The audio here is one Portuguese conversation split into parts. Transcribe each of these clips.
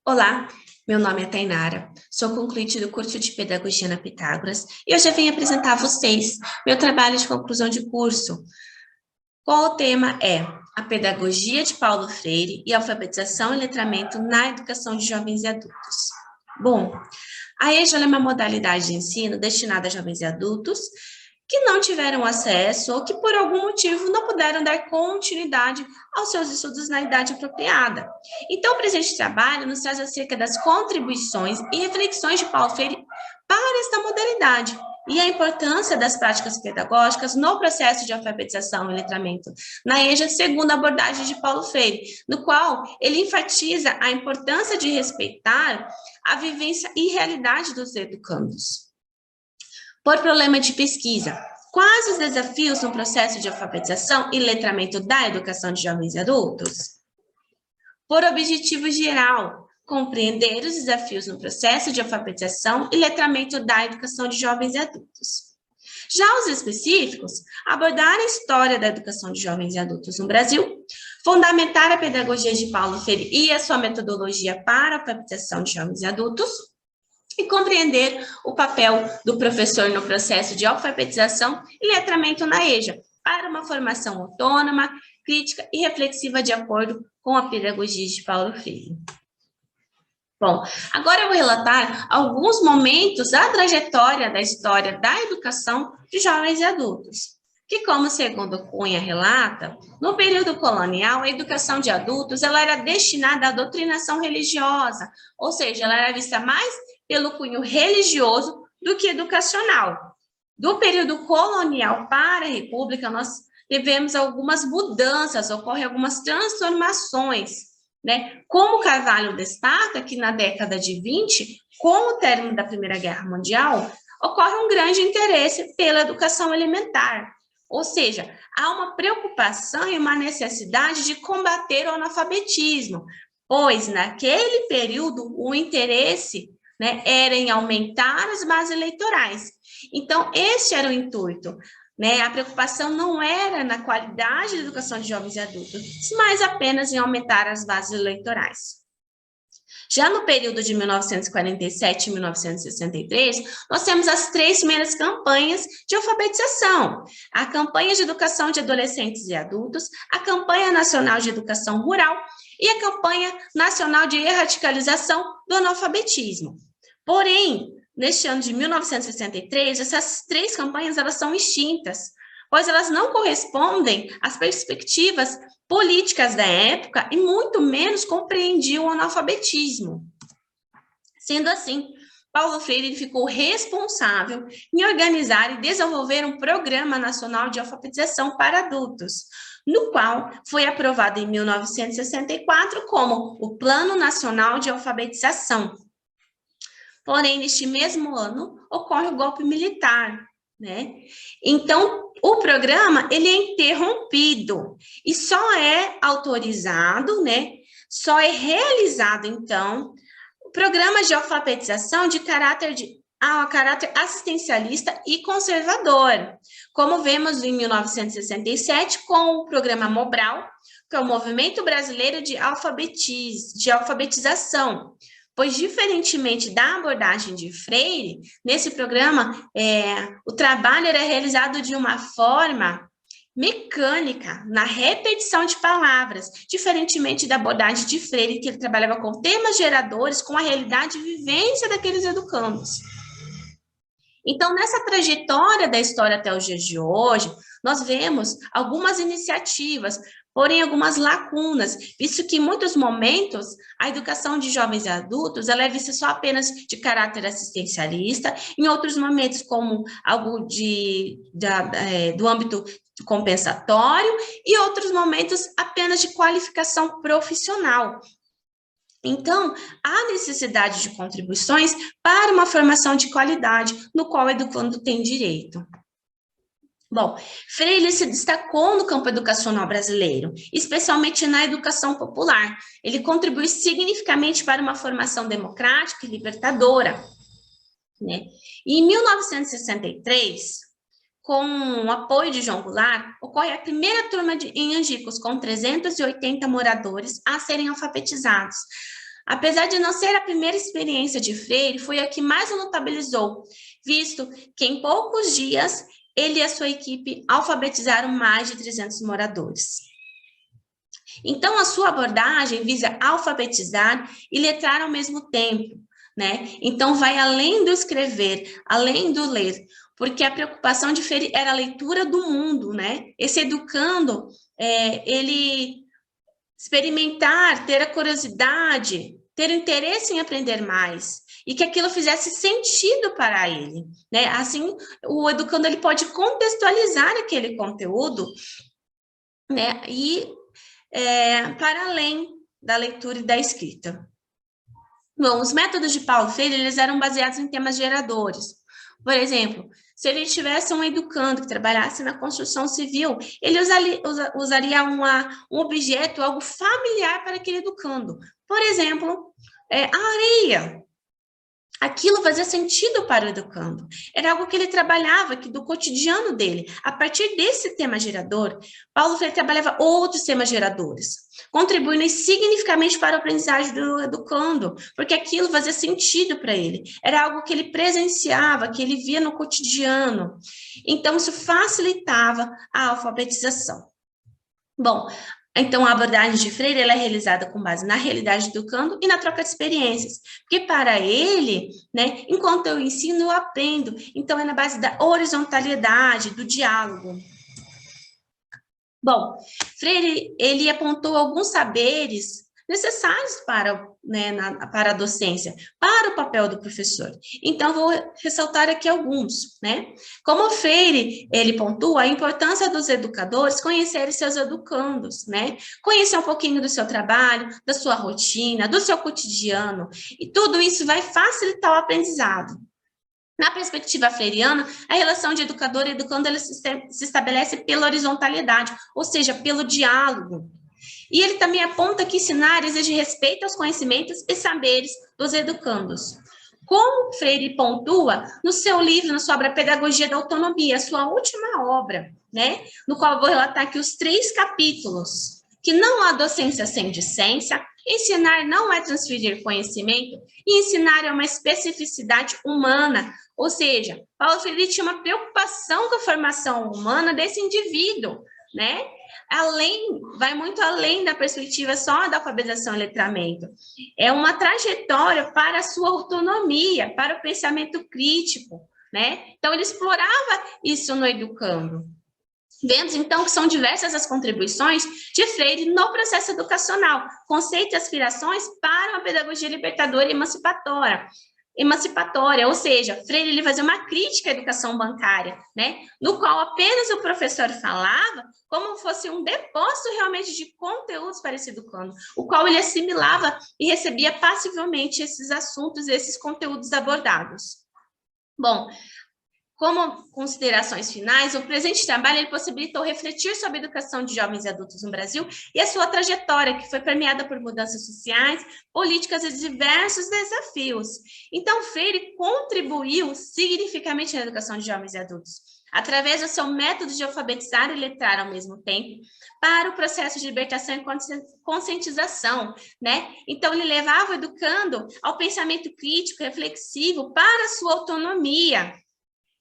Olá, meu nome é Tainara, sou concluinte do curso de Pedagogia na Pitágoras e hoje eu venho apresentar a vocês meu trabalho de conclusão de curso. Qual o tema é a Pedagogia de Paulo Freire e a Alfabetização e Letramento na Educação de Jovens e Adultos. Bom, a EJA é uma modalidade de ensino destinada a jovens e adultos que não tiveram acesso ou que por algum motivo não puderam dar continuidade aos seus estudos na idade apropriada. Então, o presente trabalho nos traz acerca das contribuições e reflexões de Paulo Freire para esta modalidade e a importância das práticas pedagógicas no processo de alfabetização e letramento na EJA, segundo a abordagem de Paulo Freire, no qual ele enfatiza a importância de respeitar a vivência e realidade dos educandos. Por problema de pesquisa, quais os desafios no processo de alfabetização e letramento da educação de jovens e adultos? Por objetivo geral, compreender os desafios no processo de alfabetização e letramento da educação de jovens e adultos. Já os específicos, abordar a história da educação de jovens e adultos no Brasil, fundamentar a pedagogia de Paulo Freire e a sua metodologia para a alfabetização de jovens e adultos, e compreender o papel do professor no processo de alfabetização e letramento na EJA, para uma formação autônoma, crítica e reflexiva de acordo com a pedagogia de Paulo Freire. Bom, agora eu vou relatar alguns momentos da trajetória da história da educação de jovens e adultos, que, como segundo Cunha relata, no período colonial, a educação de adultos ela era destinada à doutrinação religiosa, ou seja, ela era vista mais pelo cunho religioso do que educacional. Do período colonial para a República, nós tivemos algumas mudanças, ocorrem algumas transformações, né? Como Carvalho destaca que na década de 20, com o término da Primeira Guerra Mundial, ocorre um grande interesse pela educação elementar. Ou seja, há uma preocupação e uma necessidade de combater o analfabetismo, pois naquele período o interesse, né, era em aumentar as bases eleitorais. Então, esse era o intuito, né? A preocupação não era na qualidade da educação de jovens e adultos, mas apenas em aumentar as bases eleitorais. Já no período de 1947 e 1963, nós temos as 3 primeiras campanhas de alfabetização. A campanha de educação de adolescentes e adultos, a campanha nacional de educação rural e a campanha nacional de erradicalização do analfabetismo. Porém, neste ano de 1963, essas 3 campanhas elas são extintas, pois elas não correspondem às perspectivas políticas da época e muito menos compreendiam o analfabetismo. Sendo assim, Paulo Freire ficou responsável em organizar e desenvolver um programa nacional de alfabetização para adultos, no qual foi aprovado em 1964 como o Plano Nacional de Alfabetização. Porém, neste mesmo ano, ocorre o golpe militar, né? Então, o programa, ele é interrompido e só é autorizado, né? Só é realizado, então, o programa de alfabetização de caráter assistencialista e conservador, como vemos em 1967 com o programa Mobral, que é o Movimento Brasileiro de Alfabetização, pois, diferentemente da abordagem de Freire, nesse programa, o trabalho era realizado de uma forma mecânica, na repetição de palavras, diferentemente da abordagem de Freire, que ele trabalhava com temas geradores, com a realidade e vivência daqueles educandos. Então, nessa trajetória da história até os dias de hoje, nós vemos algumas iniciativas, porém algumas lacunas, visto que em muitos momentos a educação de jovens e adultos ela é vista só apenas de caráter assistencialista, em outros momentos como algo do âmbito compensatório e outros momentos apenas de qualificação profissional. Então, há necessidade de contribuições para uma formação de qualidade, no qual o educando tem direito. Bom, Freire se destacou no campo educacional brasileiro, especialmente na educação popular. Ele contribuiu significativamente para uma formação democrática e libertadora, né? E em 1963, com o apoio de João Goulart, ocorre a primeira turma em Angicos, com 380 moradores a serem alfabetizados. Apesar de não ser a primeira experiência de Freire, foi a que mais o notabilizou, visto que em poucos dias ele e a sua equipe alfabetizaram mais de 300 moradores. Então, a sua abordagem visa alfabetizar e letrar ao mesmo tempo, né? Então, vai além do escrever, além do ler, porque a preocupação de Freire era a leitura do mundo, né? Esse educando, ele experimentar, ter a curiosidade, ter interesse em aprender mais, e que aquilo fizesse sentido para ele, né? Assim, o educando ele pode contextualizar aquele conteúdo, né? E para além da leitura e da escrita. Bom, os métodos de Paulo Freire, eles eram baseados em temas geradores. Por exemplo, se ele tivesse um educando que trabalhasse na construção civil, ele usaria um objeto, algo familiar para aquele educando. Por exemplo, a areia. Aquilo fazia sentido para o educando. Era algo que ele trabalhava, que do cotidiano dele. A partir desse tema gerador, Paulo Freire trabalhava outros temas geradores, contribuindo significativamente para a aprendizagem do educando, porque aquilo fazia sentido para ele. Era algo que ele presenciava, que ele via no cotidiano. Então, isso facilitava a alfabetização. Bom, então, a abordagem de Freire ela é realizada com base na realidade do educando e na troca de experiências, porque para ele, né, enquanto eu ensino, eu aprendo. Então, é na base da horizontalidade, do diálogo. Bom, Freire, ele apontou alguns saberes necessários para, né, para a docência, para o papel do professor. Então, vou ressaltar aqui alguns, né? Como Freire, ele pontua a importância dos educadores conhecerem seus educandos, né? Conhecer um pouquinho do seu trabalho, da sua rotina, do seu cotidiano, e tudo isso vai facilitar o aprendizado. Na perspectiva freiriana, a relação de educador e educando ela se estabelece pela horizontalidade, ou seja, pelo diálogo. E ele também aponta que ensinar exige respeito aos conhecimentos e saberes dos educandos. Como Freire pontua no seu livro, na sua obra Pedagogia da Autonomia, sua última obra, né, no qual eu vou relatar aqui os 3 capítulos, que não há docência sem discência, ensinar não é transferir conhecimento, e ensinar é uma especificidade humana, ou seja, Paulo Freire tinha uma preocupação com a formação humana desse indivíduo, né? Vai muito além da perspectiva só da alfabetização e letramento. É uma trajetória para a sua autonomia, para o pensamento crítico, né? Então, ele explorava isso no educando. Vemos, então, que são diversas as contribuições de Freire no processo educacional, conceitos e aspirações para uma pedagogia libertadora e emancipatória, ou seja, Freire ele fazia uma crítica à educação bancária, né, no qual apenas o professor falava como fosse um depósito realmente de conteúdos para esse educando, o qual ele assimilava e recebia passivelmente esses assuntos, esses conteúdos abordados. Bom, como considerações finais, o presente trabalho ele possibilitou refletir sobre a educação de jovens e adultos no Brasil e a sua trajetória, que foi permeada por mudanças sociais, políticas e diversos desafios. Então, Freire contribuiu significativamente na educação de jovens e adultos, através do seu método de alfabetizar e letrar ao mesmo tempo, para o processo de libertação e conscientização, né? Então, ele levava o educando ao pensamento crítico, reflexivo, para a sua autonomia.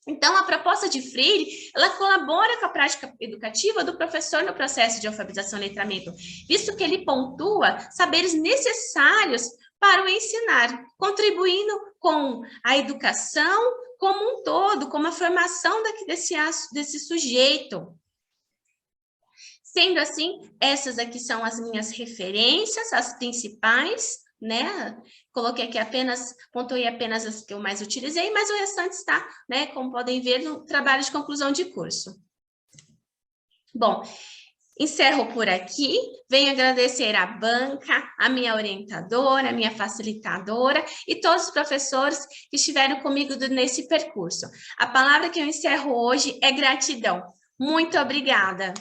Então, a proposta de Freire, ela colabora com a prática educativa do professor no processo de alfabetização e letramento, visto que ele pontua saberes necessários para o ensinar, contribuindo com a educação como um todo, como a formação desse sujeito. Sendo assim, essas aqui são as minhas referências, as principais, né? Coloquei aqui pontuei apenas as que eu mais utilizei, mas o restante está, né, como podem ver, no trabalho de conclusão de curso. Bom, encerro por aqui, venho agradecer à banca, a minha orientadora, a minha facilitadora e todos os professores que estiveram comigo nesse percurso. A palavra que eu encerro hoje é gratidão. Muito obrigada.